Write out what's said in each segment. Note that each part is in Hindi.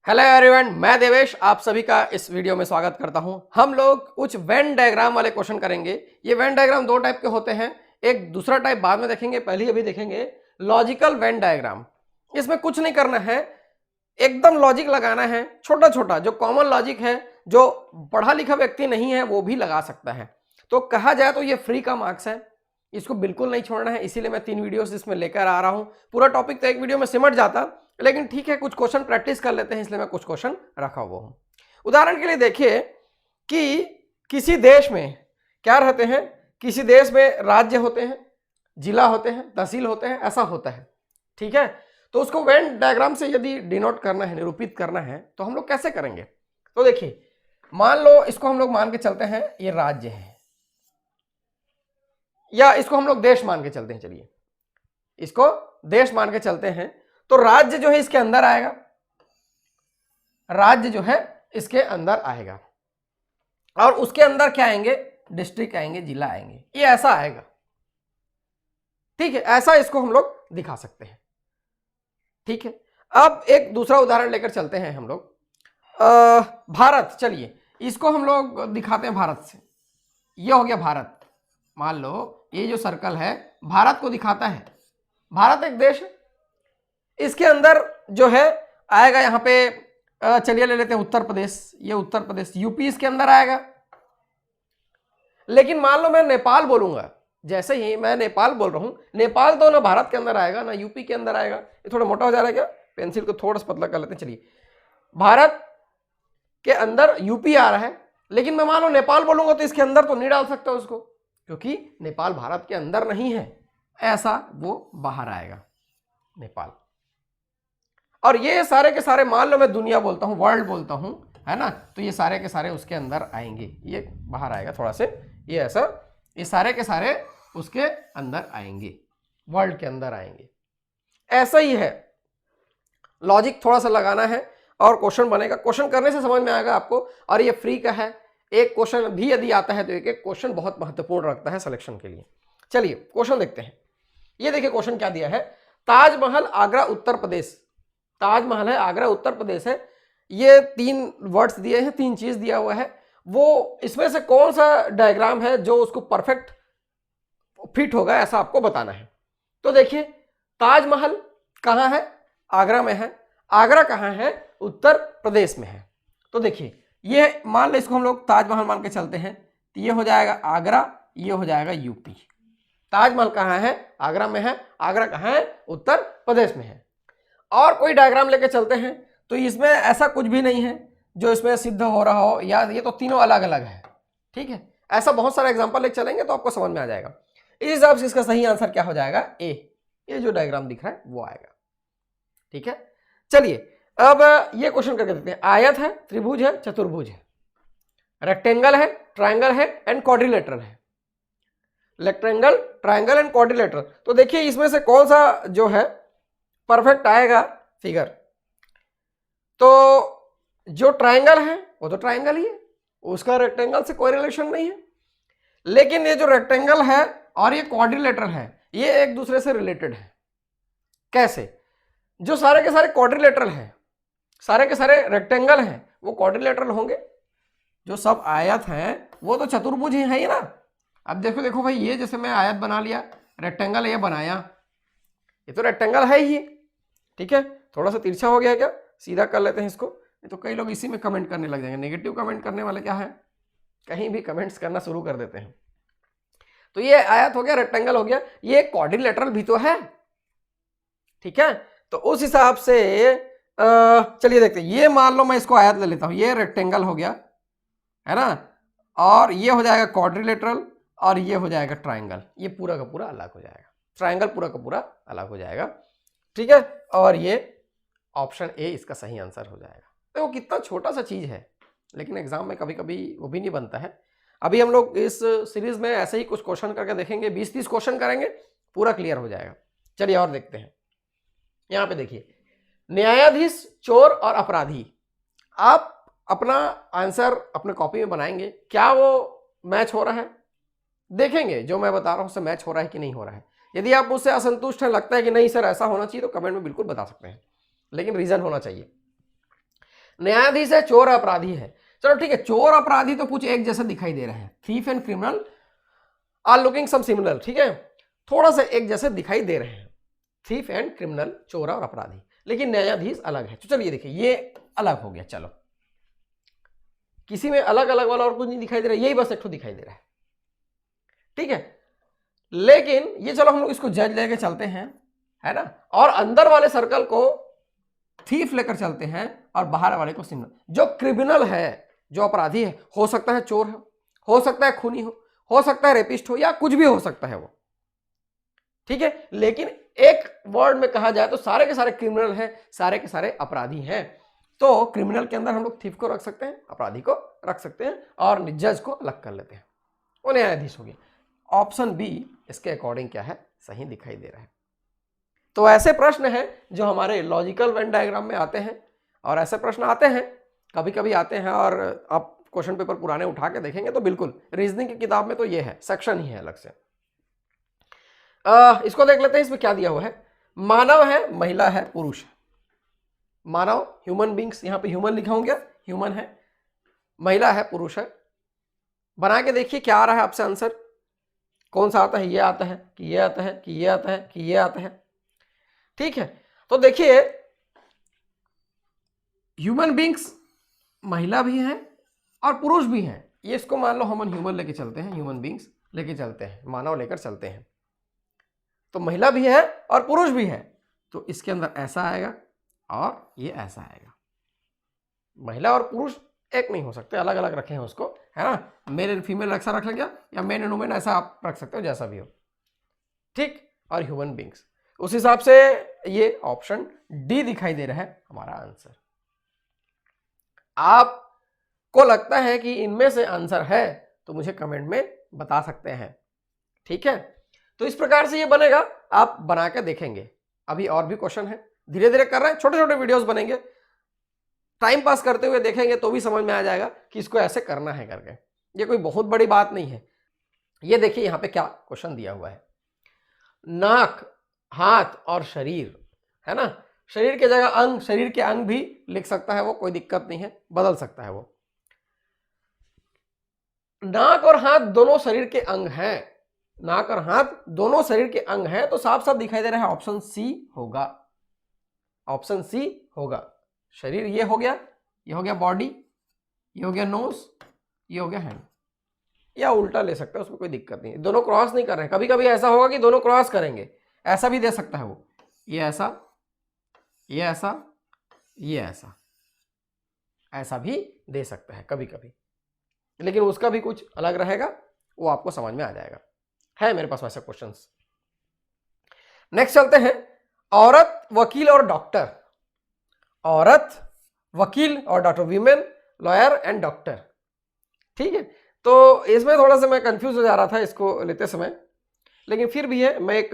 हेलो एवरीवन, मैं देवेश आप सभी का इस वीडियो में स्वागत करता हूं। हम लोग कुछ वेन डायग्राम वाले क्वेश्चन करेंगे। ये वेन डायग्राम दो टाइप के होते हैं, एक दूसरा टाइप बाद में देखेंगे, पहले अभी देखेंगे लॉजिकल वेन डायग्राम। इसमें कुछ नहीं करना है, एकदम लॉजिक लगाना है, छोटा छोटा जो कॉमन लॉजिक है, जो पढ़ा लिखा व्यक्ति नहीं है वो भी लगा सकता है। तो कहा जाए तो ये फ्री का मार्क्स है, इसको बिल्कुल नहीं छोड़ना है, इसीलिए मैं 3 वीडियोस इसमें लेकर आ रहा हूं। पूरा टॉपिक तो एक वीडियो में सिमट जाता, लेकिन ठीक है कुछ क्वेश्चन प्रैक्टिस कर लेते हैं, इसलिए मैं कुछ क्वेश्चन रखा हुआ हूं। उदाहरण के लिए देखिए कि किसी देश में क्या रहते हैं, किसी देश में राज्य होते हैं, जिला होते हैं, तहसील होते हैं, ऐसा होता है। ठीक है, तो उसको वेन डायग्राम से यदि डिनोट करना है, निरूपित करना है, तो हम लोग कैसे करेंगे? तो देखिए, मान लो इसको हम लोग मान के चलते हैं ये राज्य है, या इसको हम लोग देश मान के चलते हैं। चलिए इसको देश मान के चलते हैं, तो राज्य जो है इसके अंदर आएगा, राज्य जो है इसके अंदर आएगा, और उसके अंदर क्या आएंगे? डिस्ट्रिक्ट आएंगे, जिला आएंगे, ये ऐसा आएगा। ठीक है, ऐसा इसको हम लोग दिखा सकते हैं। ठीक है, अब एक दूसरा उदाहरण लेकर चलते हैं हम लोग। भारत, चलिए इसको हम लोग दिखाते हैं भारत से। ये हो गया भारत, मान लो ये जो सर्कल है भारत को दिखाता है। भारत एक देश है, इसके अंदर जो है आएगा यहाँ पे, चलिए ले लेते हैं उत्तर प्रदेश, ये उत्तर प्रदेश, यूपी इसके अंदर आएगा। लेकिन मान लो मैं नेपाल बोलूंगा, जैसे ही मैं नेपाल बोल रहा हूं, नेपाल तो ना भारत के अंदर आएगा ना यूपी के अंदर आएगा। ये थोड़ा मोटा हो जा रहा है क्या? पेंसिल को थोड़ा सा पतला कर लेते हैं। चलिए, भारत के अंदर यूपी आ रहा है, लेकिन मैं मान लो नेपाल बोलूंगा तो इसके अंदर तो नहीं डाल सकता उसको, क्योंकि नेपाल भारत के अंदर नहीं है, ऐसा वो बाहर आएगा नेपाल। और ये सारे के सारे, मान लो मैं दुनिया बोलता हूं, वर्ल्ड बोलता हूं, है ना, तो ये सारे के सारे उसके अंदर आएंगे, ये बाहर आएगा थोड़ा से, ये ऐसा, ये सारे के सारे उसके अंदर आएंगे, वर्ल्ड के अंदर आएंगे। ऐसा ही है, लॉजिक थोड़ा सा लगाना है और क्वेश्चन बनेगा। क्वेश्चन करने से समझ में आएगा आपको, और ये फ्री का है। एक क्वेश्चन भी यदि आता है तो एक एक क्वेश्चन बहुत महत्वपूर्ण रखता है सिलेक्शन के लिए। चलिए क्वेश्चन देखते हैं। ये देखिए क्वेश्चन क्या दिया है, ताजमहल आगरा उत्तर प्रदेश, ताजमहल है आगरा उत्तर प्रदेश है, ये 3 वर्ड्स दिए हैं, 3 चीज दिया हुआ है। वो इसमें से कौन सा डायग्राम है जो उसको परफेक्ट फिट होगा, ऐसा आपको बताना है। तो देखिए, ताजमहल कहाँ है? आगरा में है। आगरा कहाँ है? उत्तर प्रदेश में है। तो देखिए, ये मान लो इसको हम लोग ताजमहल मान के चलते हैं, तो ये हो जाएगा आगरा, ये हो जाएगा यूपी। ताजमहल कहाँ है? आगरा में है। आगरा कहाँ है? उत्तर प्रदेश में है। और कोई डायग्राम लेके चलते हैं, तो इसमें ऐसा कुछ भी नहीं है जो इसमें सिद्ध हो रहा हो, या ये तो तीनों अलग अलग है। ठीक है, ऐसा बहुत सारा एग्जांपल लेके चलेंगे तो आपको समझ में आ जाएगा। इस हिसाब से इसका सही आंसर क्या हो जाएगा? ए, ये जो डायग्राम दिख रहा है वो आएगा। ठीक है, चलिए अब ये क्वेश्चन करके देखते हैं। आयत है, त्रिभुज है, चतुर्भुज है, रेक्टेंगल है, ट्रायंगल है एंड क्वाड्रिलेटरल है। रेक्टेंगल, ट्रायंगल एंड क्वाड्रिलेटरल, तो देखिए इसमें से कौन सा जो है परफेक्ट आएगा फिगर? तो जो ट्रायंगल है वो तो ट्रायंगल ही है, उसका रेक्टेंगल से कोई रिलेशन नहीं है। लेकिन ये जो रेक्टेंगल है और ये क्वाड्रिलेटरल है, ये एक दूसरे से रिलेटेड है। कैसे? जो सारे के सारे क्वाड्रिलेटरल हैं, सारे के सारे रेक्टेंगल हैं, वो क्वाड्रिलेटरल होंगे। जो सब आयत हैं वो तो चतुर्भुज ही है ही ना। अब देखो देखो भाई, ये जैसे मैं आयत बना लिया, रेक्टेंगल ये बनाया, ये तो रेक्टेंगल है ही। ठीक है, थोड़ा सा तिरछा हो गया क्या? सीधा कर लेते हैं इसको, तो कई लोग इसी में कमेंट करने लग जाएंगे। नेगेटिव कमेंट करने वाले क्या है, कहीं भी कमेंट्स करना शुरू कर देते हैं। तो ये आयत हो गया, रेक्टेंगल हो गया, ये क्वाड्रिलेटरल भी तो है। ठीक है, तो उस हिसाब से चलिए देखते हैं। ये मान लो मैं इसको आयत ले लेता हूं, ये रेक्टेंगल हो गया, है ना, और ये हो जाएगा क्वाड्रिलेटरल, और ये हो जाएगा ट्रायंगल। ये पूरा का पूरा अलग हो जाएगा, ट्रायंगल पूरा का पूरा अलग हो जाएगा। ठीक है, और ये ऑप्शन ए इसका सही आंसर हो जाएगा। देखो कितना छोटा सा चीज है, लेकिन एग्जाम में कभी कभी वो भी नहीं बनता है। अभी हम लोग इस सीरीज में ऐसे ही कुछ क्वेश्चन करके देखेंगे, 20-30 क्वेश्चन करेंगे, पूरा क्लियर हो जाएगा। चलिए और देखते हैं। यहां पे देखिए, न्यायाधीश, चोर और अपराधी। आप अपना आंसर अपने कॉपी में बनाएंगे, क्या वो मैच हो रहा है? देखेंगे जो मैं बता रहा हूं उससे मैच हो रहा है कि नहीं हो रहा है। यदि आप मुझसे असंतुष्ट हैं, लगता है कि नहीं सर ऐसा होना चाहिए, तो कमेंट में बिल्कुल बता सकते हैं, लेकिन रीजन होना चाहिए। न्यायाधीश है, चोर अपराधी है। चलो ठीक है, चोर अपराधी तो कुछ एक जैसे दिखाई दे रहे हैं, thief and criminal are looking some similar, ठीक है, थोड़ा सा एक जैसे दिखाई दे रहे हैं, थीफ एंड क्रिमिनल, चोर और अपराधी, लेकिन न्यायाधीश अलग है। तो चलिए देखिए, ये अलग हो गया, चलो किसी में अलग अलग वाला और कुछ नहीं दिखाई दे रहा है, यही बस एक तो दिखाई दे रहा है, ठीक है। लेकिन ये चलो हम लोग इसको जज लेके चलते हैं, है ना, और अंदर वाले सर्कल को थीफ लेकर चलते हैं और बाहर वाले को सिमिलर। जो क्रिमिनल है, जो अपराधी है, हो सकता है चोर हो सकता है खूनी हो सकता है रेपिस्ट हो, या कुछ भी हो सकता है वो, ठीक है। लेकिन एक वर्ड में कहा जाए तो सारे के सारे क्रिमिनल हैं, सारे के सारे अपराधी हैं। तो क्रिमिनल के अंदर हम लोग थीफ को रख सकते हैं, अपराधी को रख सकते हैं, और जज को अलग कर लेते हैं, वो न्यायाधीश हो गया। ऑप्शन बी इसके अकॉर्डिंग क्या है, सही दिखाई दे रहा है। तो ऐसे प्रश्न हैं जो हमारे लॉजिकल वेन डायग्राम में आते हैं, और ऐसे प्रश्न आते हैं, कभी कभी आते हैं, और आप क्वेश्चन पेपर पुराने उठा के देखेंगे तो बिल्कुल रीजनिंग की किताब में तो ये है, सेक्शन ही है अलग से। इसको देख लेते हैं, इसमें क्या दिया हुआ है। मानव है, महिला है, पुरुष है। मानव ह्यूमन बींग्स, यहां पे ह्यूमन लिखा हूं क्या, ह्यूमन है, महिला है, पुरुष है। बना के देखिए क्या आ रहा है आपसे आंसर, कौन सा आता है, ये आता है कि ये आता है कि ये आता है कि ये आता है, ठीक है। तो देखिए ह्यूमन बींग्स महिला भी है और पुरुष भी है, ये इसको मान लो हम ह्यूमन लेके चलते हैं, ह्यूमन बींग्स लेके चलते हैं, मानव लेकर चलते हैं। तो महिला भी है और पुरुष भी है, तो इसके अंदर ऐसा आएगा और ये ऐसा आएगा। महिला और पुरुष एक नहीं हो सकते, अलग अलग रखे हैं उसको, है ना, मेल एंड फीमेल ऐसा रख लेंगे, या मेन एंड वुमेन ऐसा आप रख सकते हो, जैसा भी हो, ठीक। और ह्यूमन बींग्स, उस हिसाब से ये ऑप्शन डी दिखाई दे रहा है हमारा आंसर। आपको लगता है कि इनमें से आंसर है तो मुझे कमेंट में बता सकते हैं, ठीक है। तो इस प्रकार से ये बनेगा, आप बना के देखेंगे। अभी और भी क्वेश्चन है, धीरे धीरे कर रहे हैं, छोटे छोटे वीडियोस बनेंगे, टाइम पास करते हुए देखेंगे तो भी समझ में आ जाएगा कि इसको ऐसे करना है करके। ये कोई बहुत बड़ी बात नहीं है। ये देखिए यहाँ पे क्या क्वेश्चन दिया हुआ है, नाक, हाथ और शरीर, है ना, शरीर की जगह अंग, शरीर के अंग भी लिख सकता है वो, कोई दिक्कत नहीं है, बदल सकता है वो। नाक और हाथ दोनों शरीर के अंग हैं, नाक और हाथ दोनों शरीर के अंग हैं, तो साफ साफ दिखाई दे रहा है ऑप्शन सी होगा, ऑप्शन सी होगा। शरीर ये हो गया, ये हो गया बॉडी, ये हो गया नोज, ये हो गया हैंड, या उल्टा ले सकते हैं, उसमें कोई दिक्कत नहीं है, दोनों क्रॉस नहीं कर रहे हैं। कभी कभी ऐसा होगा कि दोनों क्रॉस करेंगे, ऐसा भी दे सकता है वो, ये ऐसा, ये ऐसा, ये ऐसा, ऐसा भी दे सकता है कभी कभी, लेकिन उसका भी कुछ अलग रहेगा, वो आपको समझ में आ जाएगा। है मेरे पास वैसे क्वेश्चंस। नेक्स्ट चलते हैं, औरत, वकील और डॉक्टर। औरत, वकील और doctor, women, lawyer and doctor, ठीक है। तो इसमें थोड़ा सा मैं कंफ्यूज हो जा रहा था इसको लेते समय, लेकिन फिर भी है, मैं एक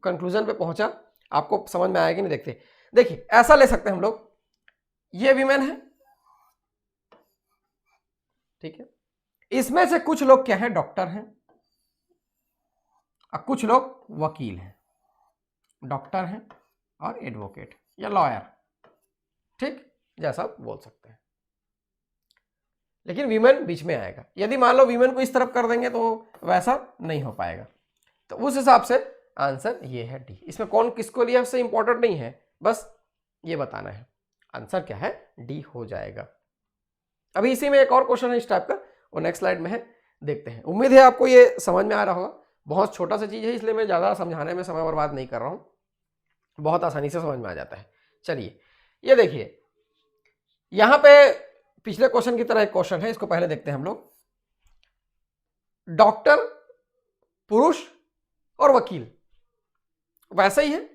कंक्लूजन पे पहुंचा, आपको समझ में आएगा नहीं, देखते। देखिए ऐसा ले सकते हैं हम लोग, ये वीमेन है, ठीक है, इसमें से कुछ लोग क्या है, डॉक्टर हैं, और कुछ लोग वकील हैं, डॉक्टर हैं और एडवोकेट या लॉयर, ठीक, जैसा बोल सकते हैं। लेकिन वीमेन बीच में आएगा, यदि मान लो वीमेन को इस तरफ कर देंगे तो वैसा नहीं हो पाएगा। तो उस हिसाब से आंसर ये है डी। इसमें कौन किसको लिया उससे इंपॉर्टेंट नहीं है, बस ये बताना है, आंसर क्या है, डी हो जाएगा। अभी इसी में एक और क्वेश्चन है इस टाइप का, वो नेक्स्ट स्लाइड में है, देखते हैं। उम्मीद है आपको ये समझ में आ रहा होगा, बहुत छोटा सा चीज है, इसलिए मैं ज्यादा समझाने में समय बर्बाद नहीं कर रहा हूं, बहुत आसानी से समझ में आ जाता है। चलिए ये देखिए, यहां पे पिछले क्वेश्चन की तरह एक क्वेश्चन है, इसको पहले देखते हैं हम लोग। डॉक्टर, पुरुष और वकील, वैसा ही है,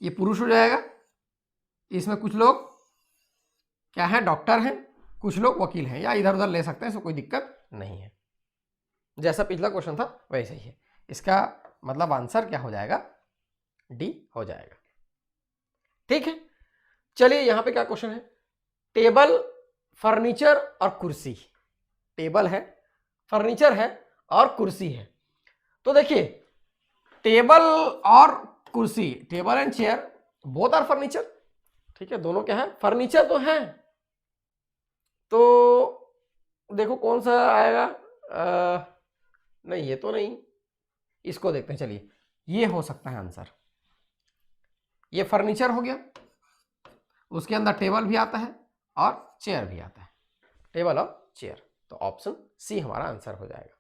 ये पुरुष हो जाएगा, इसमें कुछ लोग क्या है, डॉक्टर हैं, कुछ लोग वकील हैं, या इधर उधर ले सकते हैं, इसमें कोई दिक्कत नहीं है, जैसा पिछला क्वेश्चन था वैसे ही है। इसका मतलब आंसर क्या हो जाएगा, डी हो जाएगा, ठीक है। चलिए यहां पे क्या क्वेश्चन है, टेबल, फर्नीचर और कुर्सी, टेबल है, फर्नीचर है और कुर्सी है। तो देखिए टेबल और कुर्सी, table and chair both are furniture, ठीक है, दोनों क्या है, फर्नीचर तो है। तो देखो कौन सा आएगा, नहीं ये तो नहीं, इसको देखते हैं। चलिए ये हो सकता है आंसर, ये फर्नीचर हो गया, उसके अंदर टेबल भी आता है और चेयर भी आता है, टेबल और चेयर। तो ऑप्शन सी हमारा आंसर हो जाएगा।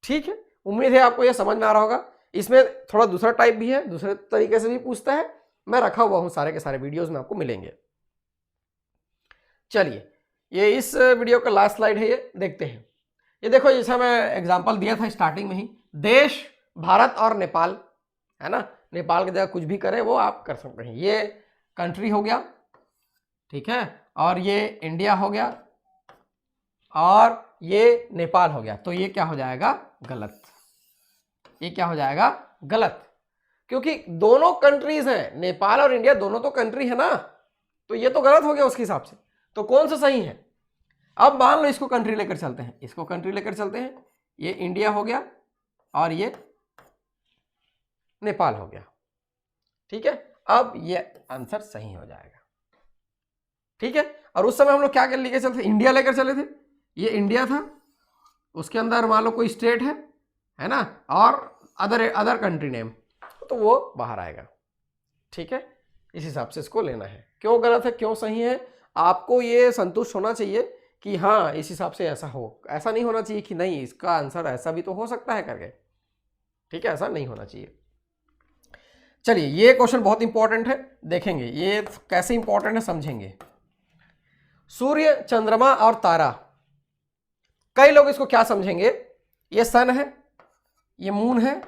ठीक है, उम्मीद है आपको यह समझ में आ रहा होगा। इसमें थोड़ा दूसरा टाइप भी है, दूसरे तरीके से भी पूछता है, मैं रखा हुआ हूं, सारे के सारे वीडियोस में आपको मिलेंगे। चलिए ये इस वीडियो का लास्ट स्लाइड है, ये देखते हैं। ये देखो जैसा मैं एग्जांपल दिया था स्टार्टिंग में ही, देश भारत और नेपाल है ना, नेपाल की जगह कुछ भी करे वो आप कर सकते हैं। ये कंट्री हो गया, ठीक है, और ये इंडिया हो गया और ये नेपाल हो गया। तो ये क्या हो जाएगा, गलत। ये क्या हो जाएगा, गलत, क्योंकि दोनों कंट्रीज हैं, नेपाल और इंडिया दोनों तो कंट्री है ना, तो ये तो गलत हो गया उसके हिसाब से। तो कौन सा सही है? अब मान लो इसको कंट्री लेकर चलते हैं, इसको कंट्री लेकर चलते हैं, ये इंडिया हो गया और ये नेपाल हो गया। ठीक है, अब ये आंसर सही हो जाएगा। ठीक है, और उस समय हम लोग क्या लेकर चलते थे, इंडिया लेकर चले थे। ये इंडिया था, उसके अंदर मान लो कोई स्टेट है ना, और अदर कंट्री नेम, तो वो बाहर आएगा। ठीक है, इस हिसाब से इसको लेना है। क्यों गलत है क्यों सही है, आपको ये संतुष्ट होना चाहिए कि हाँ इस हिसाब से ऐसा हो, ऐसा नहीं होना चाहिए कि नहीं इसका आंसर ऐसा भी तो हो सकता है करके। ठीक है, ऐसा नहीं होना चाहिए। चलिए ये क्वेश्चन बहुत इंपॉर्टेंट है, देखेंगे ये कैसे इंपॉर्टेंट है समझेंगे। सूर्य, चंद्रमा और तारा, कई लोग इसको क्या समझेंगे, ये सन है, ये मून है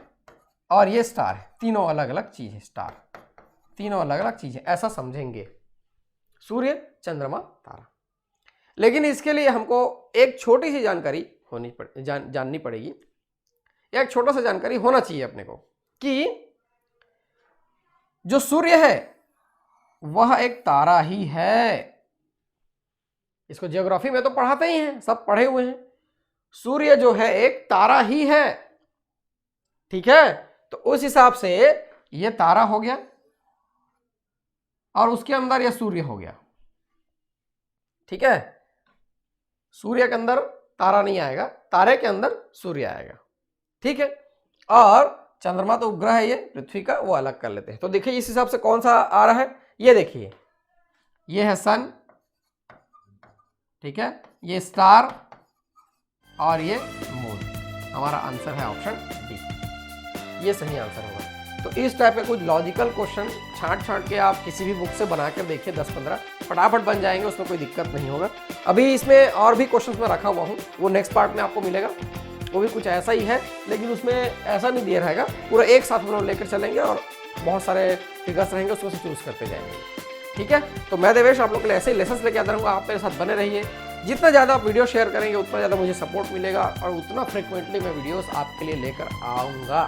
और ये स्टार है, तीनों अलग अलग चीज है, स्टार तीनों अलग अलग चीज है, ऐसा समझेंगे सूर्य, चंद्रमा, तारा। लेकिन इसके लिए हमको एक छोटी सी जानकारी जाननी पड़ेगी, एक छोटा सा जानकारी होना चाहिए अपने को, कि जो सूर्य है वह एक तारा ही है। इसको ज्योग्राफी में तो पढ़ाते ही हैं, सब पढ़े हुए हैं। सूर्य जो है एक तारा ही है। ठीक है, तो उस हिसाब से ये तारा हो गया और उसके अंदर यह सूर्य हो गया। ठीक है, सूर्य के अंदर तारा नहीं आएगा, तारे के अंदर सूर्य आएगा। ठीक है, और चंद्रमा तो उपग्रह है ये पृथ्वी का, वो अलग कर लेते हैं। तो देखिए इस हिसाब से कौन सा आ रहा है, ये देखिए ये है सन, ठीक है, ये स्टार और ये मून। हमारा आंसर है ऑप्शन डी, ये सही आंसर होगा। तो इस टाइप के कुछ लॉजिकल क्वेश्चन छांट के आप किसी भी बुक से बना कर देखिए, 10-15 फटाफट बन जाएंगे, उसमें कोई दिक्कत नहीं होगा। अभी इसमें और भी क्वेश्चंस में रखा हुआ हूँ, वो नेक्स्ट पार्ट में आपको मिलेगा, वो भी कुछ ऐसा ही है, लेकिन उसमें ऐसा नहीं दिया रहेगा, पूरा एक साथ हम लोग लेकर चलेंगे और बहुत सारे फिगर्स रहेंगे, उसमें से चूज करते जाएंगे। ठीक है, तो मैं देवेश आप लोग के लिए ऐसे ही लेसन्स लेके आता रहूँगा, आप मेरे साथ बने रहिए। जितना ज़्यादा आप वीडियो शेयर करेंगे उतना ज़्यादा मुझे सपोर्ट मिलेगा और उतना फ्रिक्वेंटली मैं वीडियोस आपके लिए लेकर आऊँगा।